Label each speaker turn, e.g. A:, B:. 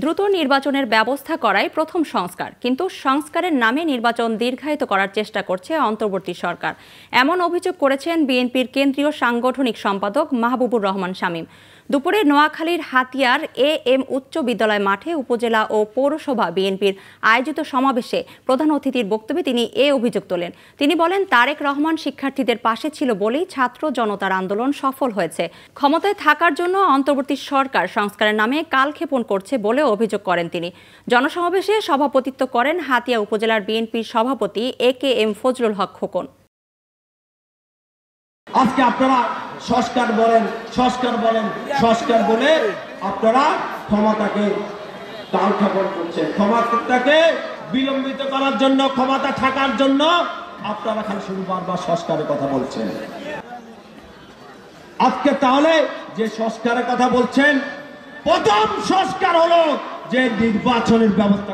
A: দ্রুত নির্বাচনের ব্যবস্থা করাই প্রথম সংস্কার, কিন্তু সংস্কারের নামে নির্বাচন দীর্ঘায়িত করার চেষ্টা করছে অন্তর্বর্তী সরকার। এমন অভিযোগ করেছেন বিএনপির কেন্দ্রীয় সাংগঠনিক সম্পাদক মাহবুবুর রহমান শামীম। দুপুরে নোয়াখালীর হাতিয়ার এএম উচ্চ বিদ্যালয় মাঠে উপজেলা ও পৌরসভা বিএনপির আয়োজিত সমাবেশে প্রধান অতিথির বক্তব্যে তিনি এ অভিযোগ তোলেন। তিনি বলেন, তারেক রহমান শিক্ষার্থীদের পাশে ছিল বলেই ছাত্র জনতার আন্দোলন সফল হয়েছে। ক্ষমতায় থাকার জন্য অন্তর্বর্তী সরকার সংস্কারের নামে কালক্ষেপণ করছে বলে অভিযোগ করেন তিনি। জনসমাবেশে সভাপতিত্ব করেন হাতিয়া উপজেলার বিএনপির সভাপতি AKM ফজলুল হক খোকন।
B: আজকে আপনারা সংস্কার বলে আপনারা ক্ষমতাকে কালক্ষেপণ করছেন, ক্ষমতাকে বিলম্বিত করার জন্য, ক্ষমতা থাকার জন্য আপনারা খালি শুধু বারবার সংস্কারের কথা বলছেন। আজকে তাহলে যে সংস্কারের কথা বলছেন, প্রথম সংস্কার হলো যে নির্বাচনের ব্যবস্থা